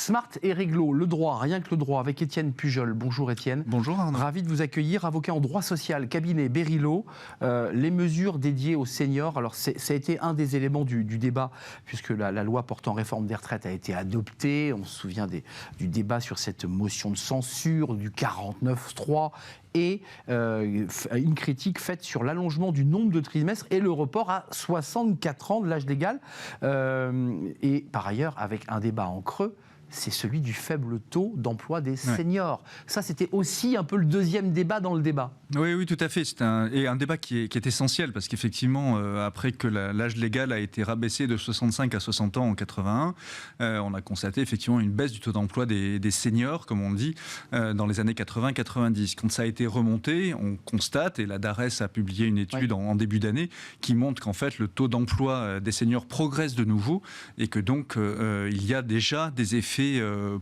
Smart et réglo, le droit, rien que le droit, avec Étienne Pujol. Bonjour Étienne. Bonjour Arnaud. Ravi de vous accueillir, avocat en droit social, cabinet Berilo. Les mesures dédiées aux seniors, alors ça a été un des éléments du débat, puisque la loi portant réforme des retraites a été adoptée. On se souvient du débat sur cette motion de censure, du 49.3, et une critique faite sur l'allongement du nombre de trimestres et le report à 64 ans de l'âge légal. Et par ailleurs, avec un débat en creux, c'est celui du faible taux d'emploi des seniors. Ça, c'était aussi un peu le deuxième débat dans le débat. Oui, tout à fait. C'est un débat qui est essentiel, parce qu'effectivement, après que l'âge légal a été rabaissé de 65 à 60 ans en 81, on a constaté effectivement une baisse du taux d'emploi des seniors, comme on le dit, dans les années 80-90. Quand ça a été remonté, on constate, et la DARES a publié une étude en début d'année, qui montre qu'en fait, le taux d'emploi des seniors progresse de nouveau, et que donc, il y a déjà des effets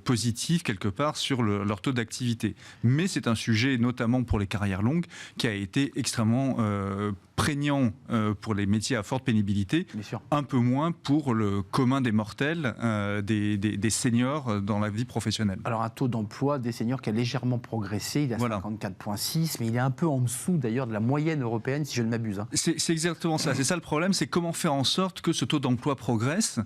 positifs quelque part sur leur taux d'activité. Mais c'est un sujet, notamment pour les carrières longues, qui a été extrêmement prégnant pour les métiers à forte pénibilité, un peu moins pour le commun des mortels, des seniors dans la vie professionnelle. Alors un taux d'emploi des seniors qui a légèrement progressé, il est à 54,6, mais il est un peu en dessous d'ailleurs de la moyenne européenne, si je ne m'abuse. C'est exactement ça, c'est ça le problème, c'est comment faire en sorte que ce taux d'emploi progresse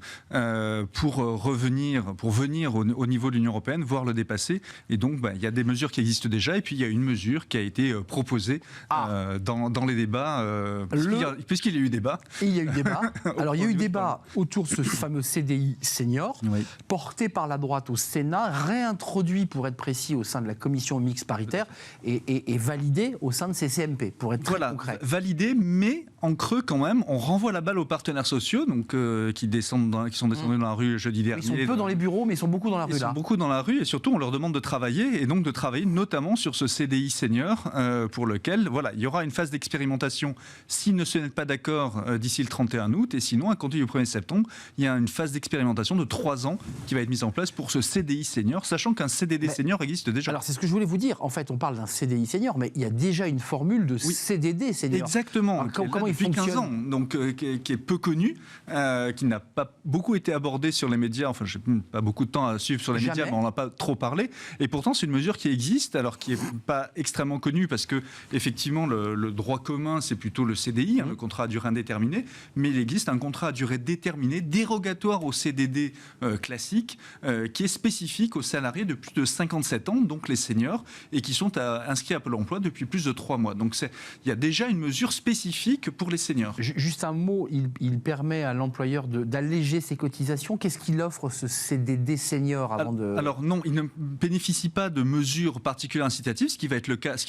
pour venir au niveau de l'Union européenne, voire le dépasser. Et donc il y a des mesures qui existent déjà, et puis il y a une mesure qui a été proposée dans les débats, puisqu'il y a eu débat. Et il y a eu débat. Alors il y a eu débat autour de ce fameux CDI senior, porté par la droite au Sénat, réintroduit pour être précis au sein de la commission mixte paritaire et validé au sein de CCMP, pour être très concret. Validé, mais en creux quand même, on renvoie la balle aux partenaires sociaux, donc qui sont descendus dans la rue jeudi dernier. Ils sont peu dans les bureaux, mais ils sont beaucoup dans la rue. Ils sont beaucoup dans la rue, et surtout on leur demande de travailler, et donc de travailler notamment sur ce CDI senior, pour lequel il y aura une phase d'expérimentation s'ils ne se mettent pas d'accord d'ici le 31 août, et sinon à compter du 1er septembre, il y a une phase d'expérimentation de 3 ans qui va être mise en place pour ce CDI senior, sachant qu'un CDD senior existe déjà. Alors c'est ce que je voulais vous dire, en fait on parle d'un CDI senior, mais il y a déjà une formule de CDD senior. Exactement, comment il fonctionne 15 ans, donc qui est peu connu, qui n'a pas beaucoup été abordé sur les médias, enfin je n'ai pas beaucoup de temps à suivre sur les médias, mais on n'a pas trop parlé, et pourtant c'est une mesure qui existe, alors qui n'est pas extrêmement connue, parce que effectivement le droit commun c'est plutôt le CDI, le contrat à durée indéterminée, mais il existe un contrat à durée déterminée, dérogatoire au CDD classique, qui est spécifique aux salariés de plus de 57 ans, donc les seniors, et qui sont inscrits à Pôle emploi depuis plus de 3 mois. Donc il y a déjà une mesure spécifique pour les seniors. Juste un mot, il permet à l'employeur d'alléger ses cotisations. Qu'est-ce qu'il offre, ce CDD senior avant de... Alors non, il ne bénéficie pas de mesures particulières incitatives, ce qui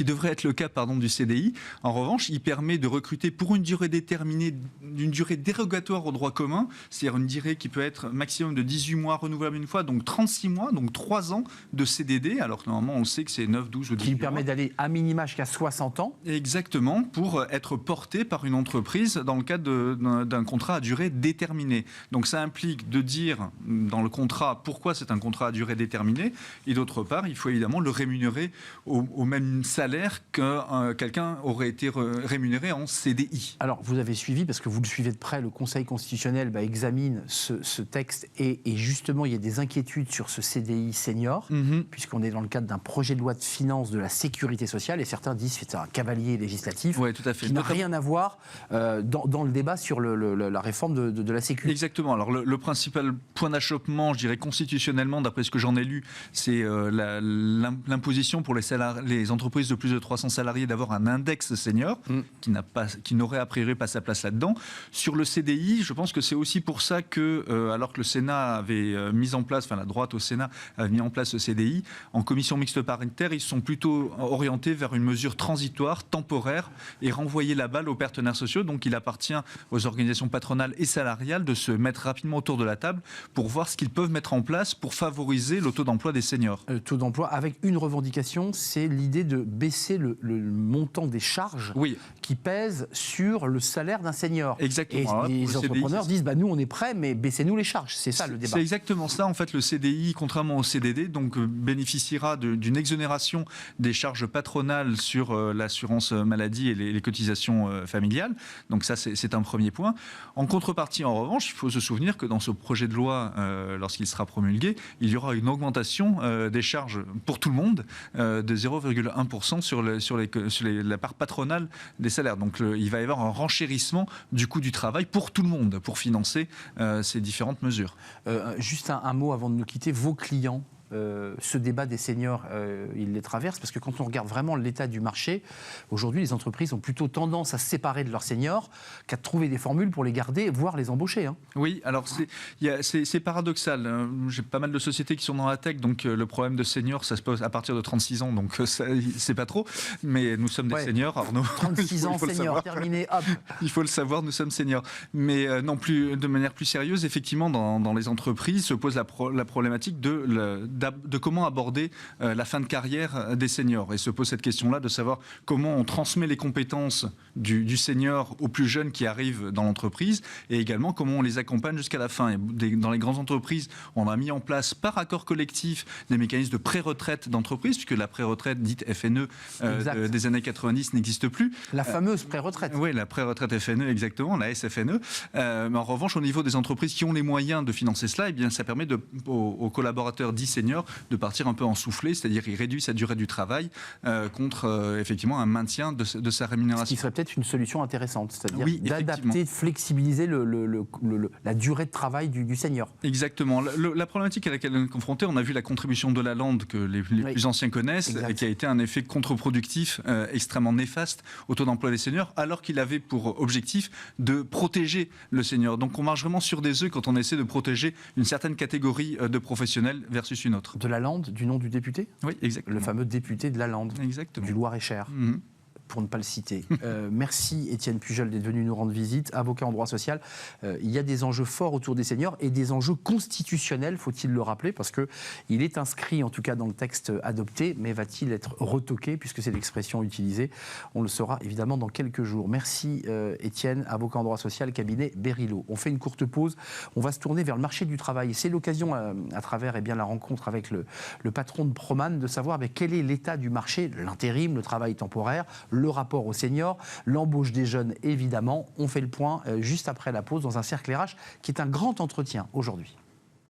devrait être le cas du CDI. En revanche, il permet de recruter pour une durée déterminée, d'une durée dérogatoire au droit commun, c'est-à-dire une durée qui peut être maximum de 18 mois renouvelable une fois, donc 36 mois, donc 3 ans de CDD, alors que normalement on sait que c'est 9, 12 ou 18 mois. Qui permet d'aller à minima jusqu'à 60 ans. Exactement, pour être porté par une entreprise dans le cadre d'un contrat à durée déterminée. Donc ça implique de dire dans le contrat pourquoi c'est un contrat à durée déterminée, et d'autre part, il faut évidemment le rémunérer au même salaire que quelqu'un aurait été rémunéré en CDI. Alors, vous avez suivi, parce que vous le suivez de près, le Conseil constitutionnel examine ce texte, et justement, il y a des inquiétudes sur ce CDI senior, puisqu'on est dans le cadre d'un projet de loi de finances de la sécurité sociale, et certains disent que c'est un cavalier législatif, tout à fait. Qui n'a rien à voir dans le débat sur la réforme de la sécurité. Exactement. Alors, le principal point d'achoppement, je dirais constitutionnellement, d'après ce que j'en ai lu, c'est l'imposition pour les entreprises de plus de 300 salariés d'avoir un index senior, qui n'aurait a priori pas sa place là-dedans. Sur le CDI, je pense que c'est aussi pour ça que, alors que le Sénat avait mis en place, la droite au Sénat avait mis en place le CDI, en commission mixte paritaire, ils sont plutôt orientés vers une mesure transitoire, temporaire, et renvoyer la balle aux partenaires sociaux. Donc il appartient aux organisations patronales et salariales de se mettre rapidement autour de la table pour voir ce qu'ils peuvent mettre en place pour favoriser le taux d'emploi des seniors. Le taux d'emploi, avec une revendication, c'est l'idée de baisser le montant des charges qui pèsent sur le salaire d'un senior. Exactement. Et les entrepreneurs disent, nous on est prêts, mais baissez-nous les charges. C'est ça le débat. C'est exactement ça. En fait, le CDI, contrairement au CDD, bénéficiera d'une exonération des charges patronales sur l'assurance maladie et les cotisations familiales. salariale. Donc ça, c'est un premier point. En contrepartie, en revanche, il faut se souvenir que dans ce projet de loi, lorsqu'il sera promulgué, il y aura une augmentation des charges pour tout le monde de 0,1% sur la part patronale des salaires. Donc il va y avoir un renchérissement du coût du travail pour tout le monde, pour financer ces différentes mesures. Juste un mot avant de nous quitter. Vos clients, ce débat des seniors, il les traverse parce que quand on regarde vraiment l'état du marché, aujourd'hui les entreprises ont plutôt tendance à se séparer de leurs seniors qu'à trouver des formules pour les garder, voire les embaucher. Oui, alors c'est paradoxal. J'ai pas mal de sociétés qui sont dans la tech, donc le problème de seniors, ça se pose à partir de 36 ans, donc c'est pas trop. Mais nous sommes des seniors, Arnaud. 36 ans, seniors, terminé, hop. Il faut le savoir, nous sommes seniors. Mais non plus, de manière plus sérieuse, effectivement, dans les entreprises se pose la problématique de comment aborder la fin de carrière des seniors. Et se pose cette question-là de savoir comment on transmet les compétences du senior aux plus jeunes qui arrivent dans l'entreprise et également comment on les accompagne jusqu'à la fin. Et dans les grandes entreprises, on a mis en place par accord collectif des mécanismes de pré-retraite d'entreprise, puisque la pré-retraite dite FNE des années 90 n'existe plus. La fameuse pré-retraite. Oui, la pré-retraite FNE, exactement, la SFNE. Mais en revanche, au niveau des entreprises qui ont les moyens de financer cela, eh bien, ça permet aux collaborateurs dits seniors de partir un peu en soufflé, c'est-à-dire il réduit sa durée du travail contre effectivement un maintien de sa rémunération. Ce qui serait peut-être une solution intéressante, c'est-à-dire d'adapter, de flexibiliser la durée de travail du senior. Exactement. La problématique à laquelle on est confronté, on a vu la contribution de Lalande que les plus anciens connaissent, et qui a été un effet contre-productif extrêmement néfaste au taux d'emploi des seniors, alors qu'il avait pour objectif de protéger le senior. Donc on marche vraiment sur des œufs quand on essaie de protéger une certaine catégorie de professionnels versus une autre. De Lalande, du nom du député ? Oui, exactement. Le fameux député de Lalande, du Loir-et-Cher. Pour ne pas le citer. Merci Étienne Pujol d'être venu nous rendre visite, avocat en droit social. Il y a des enjeux forts autour des seniors et des enjeux constitutionnels, faut-il le rappeler, parce qu'il est inscrit en tout cas dans le texte adopté, mais va-t-il être retoqué, puisque c'est l'expression utilisée? On le saura évidemment dans quelques jours. Merci Étienne, avocat en droit social, cabinet Berilo. On fait une courte pause, on va se tourner vers le marché du travail. C'est l'occasion, à travers la rencontre avec le patron de Proman, de savoir quel est l'état du marché, l'intérim, le travail temporaire, le rapport aux seniors, l'embauche des jeunes évidemment. On fait le point juste après la pause dans un cercle RH qui est un grand entretien aujourd'hui.